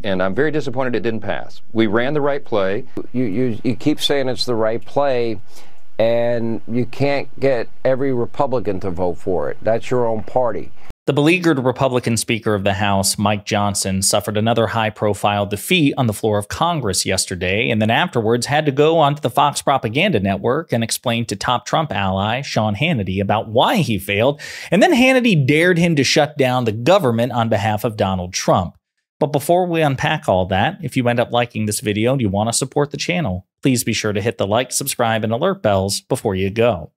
and I'm very disappointed it didn't pass. We ran the right play. You keep saying it's the right play, and you can't get every Republican to vote for it. That's your own party. The beleaguered Republican Speaker of the House, Mike Johnson, suffered another high-profile defeat on the floor of Congress yesterday, and then afterwards had to go onto the Fox propaganda network and explain to top Trump ally Sean Hannity about why he failed, and then Hannity dared him to shut down the government on behalf of Donald Trump. But before we unpack all that, if you end up liking this video and you want to support the channel, please be sure to hit the like, subscribe, and alert bells before you go.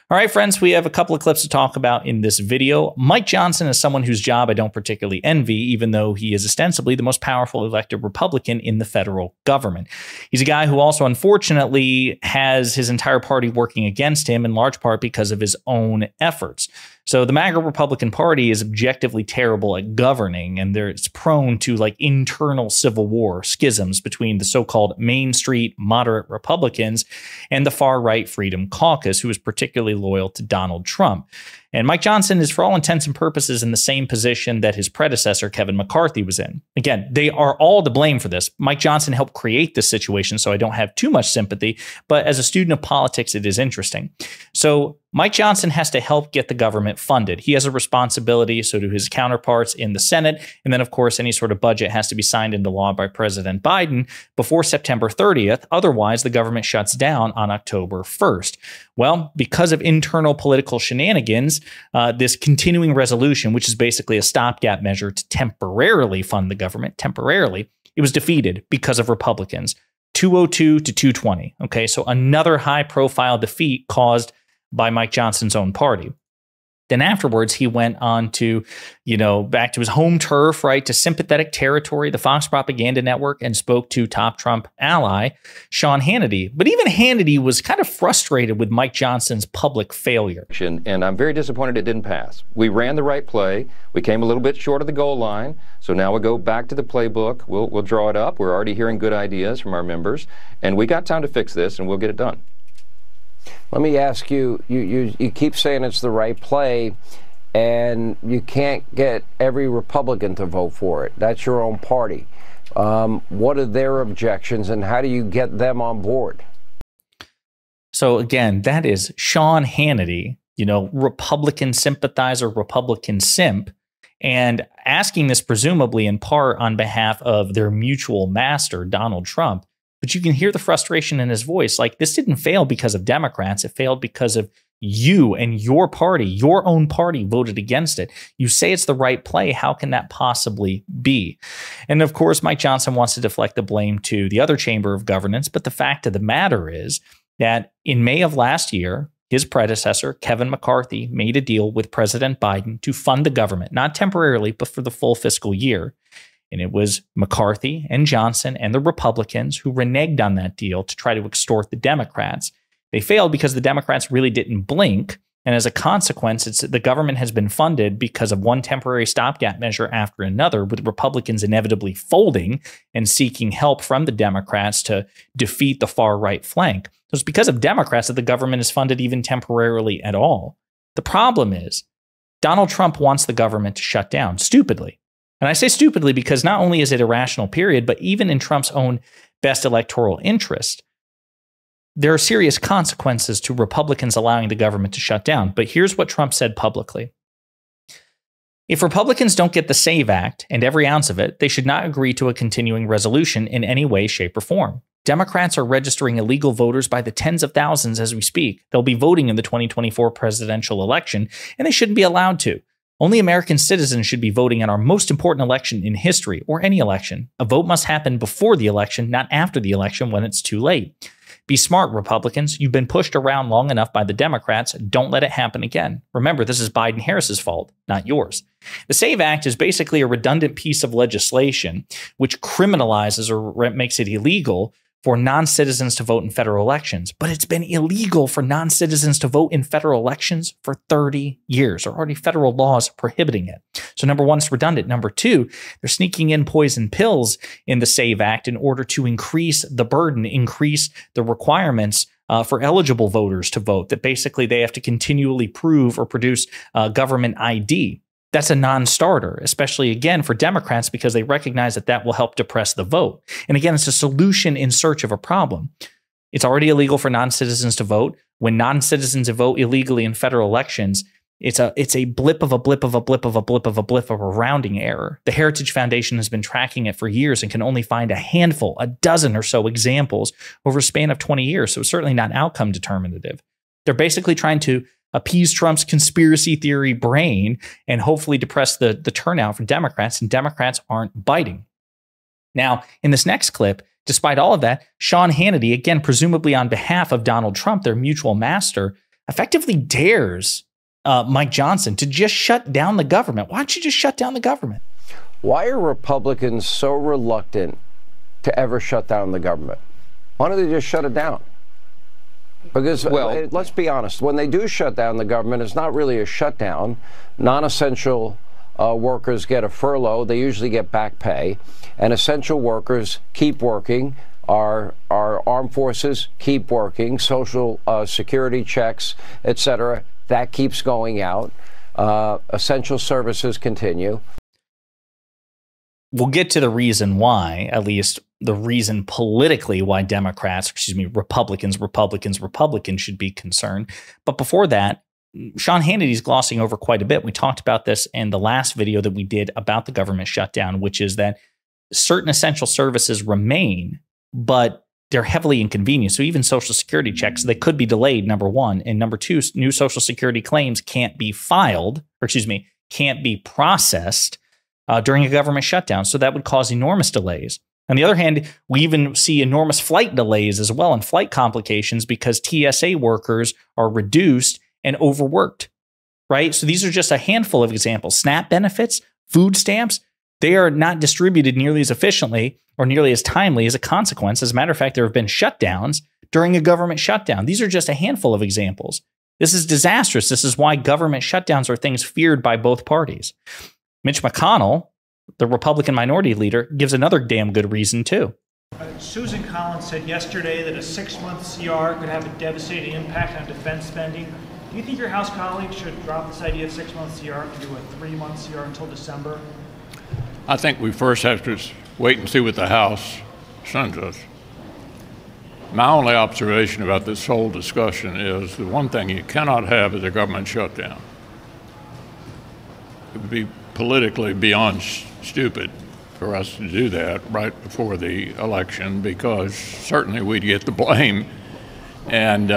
All right, friends, we have a couple of clips to talk about in this video. Mike Johnson is someone whose job I don't particularly envy, even though he is ostensibly the most powerful elected Republican in the federal government. He's a guy who also, unfortunately, has his entire party working against him, in large part because of his own efforts. So the MAGA Republican Party is objectively terrible at governing, and it's prone to like internal civil war, schisms between the so-called Main Street moderate Republicans and the far-right Freedom Caucus, who is particularly loyal to Donald Trump. And Mike Johnson is, for all intents and purposes, in the same position that his predecessor, Kevin McCarthy, was in. Again, they are all to blame for this. Mike Johnson helped create this situation, so I don't have too much sympathy. But as a student of politics, it is interesting. So Mike Johnson has to help get the government funded. He has a responsibility, so do his counterparts in the Senate. And then, of course, any sort of budget has to be signed into law by President Biden before September 30th. Otherwise, the government shuts down on October 1st. Well, because of internal political shenanigans, this continuing resolution, which is basically a stopgap measure to temporarily fund the government, it was defeated because of Republicans, 202 to 220. Okay, so another high-profile defeat caused by Mike Johnson's own party. Then afterwards, he went on to, back to his home turf, right, to sympathetic territory, the Fox propaganda network, and spoke to top Trump ally Sean Hannity. But even Hannity was kind of frustrated with Mike Johnson's public failure. And I'm very disappointed it didn't pass. We ran the right play. We came a little bit short of the goal line. So now we'll go back to the playbook. We'll draw it up. We're already hearing good ideas from our members. And we got time to fix this, and we'll get it done. Let me ask you, you keep saying it's the right play, and you can't get every Republican to vote for it. That's your own party. What are their objections, and how do you get them on board? So again, that is Sean Hannity, Republican sympathizer, Republican simp, and asking this presumably in part on behalf of their mutual master, Donald Trump. But you can hear the frustration in his voice. Like, this didn't fail because of Democrats. It failed because of you and your party, your own party voted against it. You say it's the right play. How can that possibly be? And of course, Mike Johnson wants to deflect the blame to the other chamber of governance. But the fact of the matter is that in May of last year, his predecessor, Kevin McCarthy, made a deal with President Biden to fund the government, not temporarily, but for the full fiscal year. And it was McCarthy and Johnson and the Republicans who reneged on that deal to try to extort the Democrats. They failed because the Democrats really didn't blink. And as a consequence, the government has been funded because of one temporary stopgap measure after another, with Republicans inevitably folding and seeking help from the Democrats to defeat the far right flank. So it's because of Democrats that the government is funded even temporarily at all. The problem is Donald Trump wants the government to shut down, stupidly. And I say stupidly because not only is it a rational period, but even in Trump's own best electoral interest, there are serious consequences to Republicans allowing the government to shut down. But here's what Trump said publicly. If Republicans don't get the SAVE Act and every ounce of it, they should not agree to a continuing resolution in any way, shape, or form. Democrats are registering illegal voters by the tens of thousands as we speak. They'll be voting in the 2024 presidential election, and they shouldn't be allowed to. Only American citizens should be voting in our most important election in history, or any election. A vote must happen before the election, not after the election when it's too late. Be smart, Republicans. You've been pushed around long enough by the Democrats. Don't let it happen again. Remember, this is Biden-Harris's fault, not yours. The SAVE Act is basically a redundant piece of legislation which criminalizes or makes it illegal for non-citizens to vote in federal elections. But it's been illegal for non-citizens to vote in federal elections for 30 years. There are already federal laws prohibiting it. So number one, it's redundant. Number two, they're sneaking in poison pills in the SAVE Act in order to increase the burden, increase the requirements for eligible voters to vote, that basically they have to continually prove or produce government ID. that's a non-starter, especially, again, for Democrats, because they recognize that that will help depress the vote. And again, it's a solution in search of a problem. It's already illegal for non-citizens to vote. When non-citizens vote illegally in federal elections, it's a blip of a blip of a blip of a blip of a blip of a rounding error. The Heritage Foundation has been tracking it for years and can only find a handful, a dozen or so examples over a span of 20 years. So it's certainly not outcome determinative. They're basically trying to appease Trump's conspiracy theory brain and hopefully depress the turnout for Democrats, and Democrats aren't biting. Now, in this next clip, despite all of that, Sean Hannity, again, presumably on behalf of Donald Trump, their mutual master, effectively dares Mike Johnson to just shut down the government. Why don't you just shut down the government? Why are Republicans so reluctant to ever shut down the government? Why don't they just shut it down? Because, well, let's be honest, when they do shut down the government, it's not really a shutdown. Non-essential workers get a furlough. They usually get back pay. And essential workers keep working. Our armed forces keep working. Social security checks, etc., that keeps going out. Essential services continue. We'll get to the reason why, at least the reason politically why Republicans should be concerned. But before that, Sean Hannity's glossing over quite a bit. We talked about this in the last video that we did about the government shutdown, which is that certain essential services remain, but they're heavily inconvenienced. So even Social Security checks, they could be delayed, number one. And number two, new Social Security claims can't be can't be processed during a government shutdown. So that would cause enormous delays. On the other hand, we even see enormous flight delays as well and flight complications because TSA workers are reduced and overworked, right? So these are just a handful of examples. SNAP benefits, food stamps, they are not distributed nearly as efficiently or nearly as timely as a consequence. As a matter of fact, there have been shutdowns during a government shutdown. These are just a handful of examples. This is disastrous. This is why government shutdowns are things feared by both parties. Mitch McConnell, the Republican minority leader, gives another damn good reason too. Susan Collins said yesterday that a 6-month CR could have a devastating impact on defense spending. Do you think your House colleagues should drop this idea of 6-month CR and do a 3-month CR until December? I think we first have to wait and see what the House sends us. My only observation about this whole discussion is the one thing you cannot have is a government shutdown. It would be politically beyond stupid for us to do that right before the election, because certainly we'd get the blame. And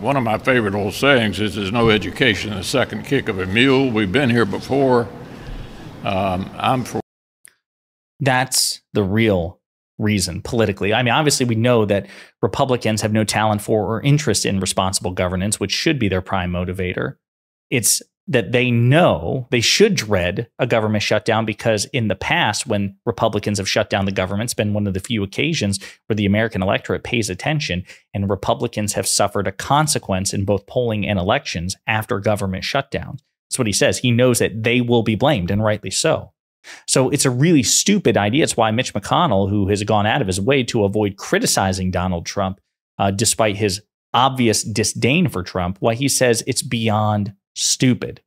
one of my favorite old sayings is there's no education in the second kick of a mule. We've been here before. I'm for. That's the real reason politically. I mean, obviously, we know that Republicans have no talent for or interest in responsible governance, which should be their prime motivator. It's that they know they should dread a government shutdown because in the past, when Republicans have shut down the government, it's been one of the few occasions where the American electorate pays attention, and Republicans have suffered a consequence in both polling and elections after government shutdown. That's what he says. He knows that they will be blamed, and rightly so. So it's a really stupid idea. It's why Mitch McConnell, who has gone out of his way to avoid criticizing Donald Trump, despite his obvious disdain for Trump, why he says it's beyond stupid.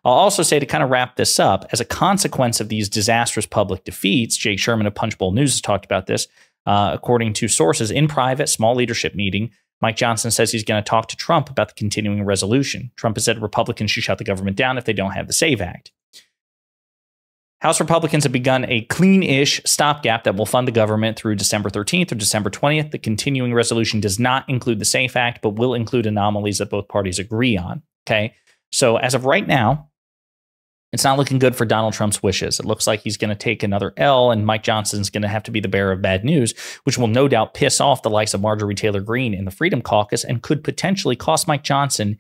I'll also say, to kind of wrap this up, as a consequence of these disastrous public defeats, Jake Sherman of Punchbowl News has talked about this, according to sources in private, small leadership meeting, Mike Johnson says he's going to talk to Trump about the continuing resolution. Trump has said Republicans should shut the government down if they don't have the SAVE Act. House Republicans have begun a clean-ish stopgap that will fund the government through December 13th or December 20th. The continuing resolution does not include the SAFE Act, but will include anomalies that both parties agree on. Okay, so as of right now, it's not looking good for Donald Trump's wishes. It looks like he's going to take another L, and Mike Johnson's going to have to be the bearer of bad news, which will no doubt piss off the likes of Marjorie Taylor Greene in the Freedom Caucus and could potentially cost Mike Johnson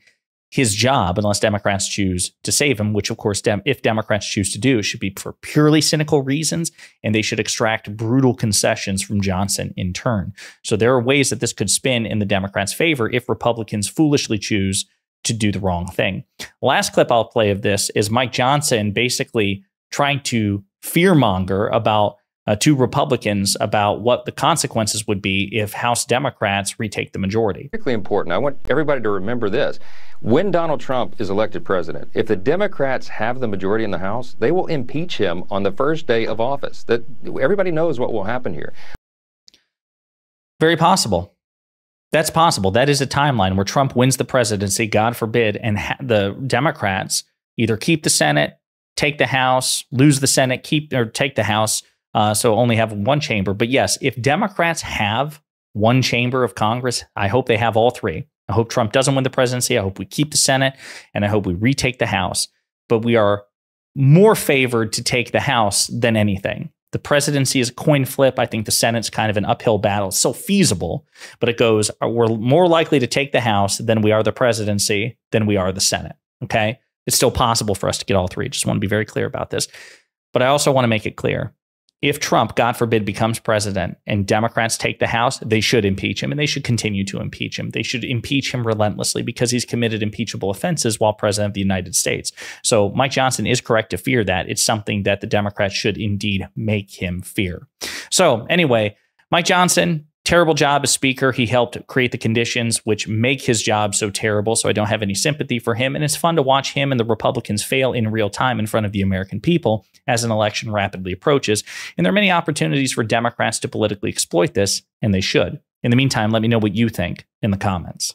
his job unless Democrats choose to save him, which, of course, if Democrats choose to do, it should be for purely cynical reasons, and they should extract brutal concessions from Johnson in turn. So there are ways that this could spin in the Democrats' favor if Republicans foolishly choose to do the wrong thing. Last clip I'll play of this is Mike Johnson basically trying to fearmonger about to Republicans about what the consequences would be if House Democrats retake the majority. Particularly important. I want everybody to remember this. When Donald Trump is elected president, if the Democrats have the majority in the House, they will impeach him on the first day of office. That everybody knows what will happen here. Very possible. That's possible. That is a timeline where Trump wins the presidency, God forbid, and the Democrats either keep the Senate, take the House, lose the Senate, keep or take the House, so only have one chamber. But yes, if Democrats have one chamber of Congress, I hope they have all three. I hope Trump doesn't win the presidency. I hope we keep the Senate, and I hope we retake the House. But we are more favored to take the House than anything. The presidency is a coin flip. I think the Senate's kind of an uphill battle. It's still feasible, but it goes, we're more likely to take the House than we are the presidency, than we are the Senate. Okay? It's still possible for us to get all three. Just want to be very clear about this. But I also want to make it clear, if Trump, God forbid, becomes president and Democrats take the House, they should impeach him, and they should continue to impeach him. They should impeach him relentlessly because he's committed impeachable offenses while president of the United States. So Mike Johnson is correct to fear that. It's something that the Democrats should indeed make him fear. So anyway, Mike Johnson, terrible job as Speaker. He helped create the conditions which make his job so terrible, so I don't have any sympathy for him. And it's fun to watch him and the Republicans fail in real time in front of the American people as an election rapidly approaches. And there are many opportunities for Democrats to politically exploit this, and they should. In the meantime, let me know what you think in the comments.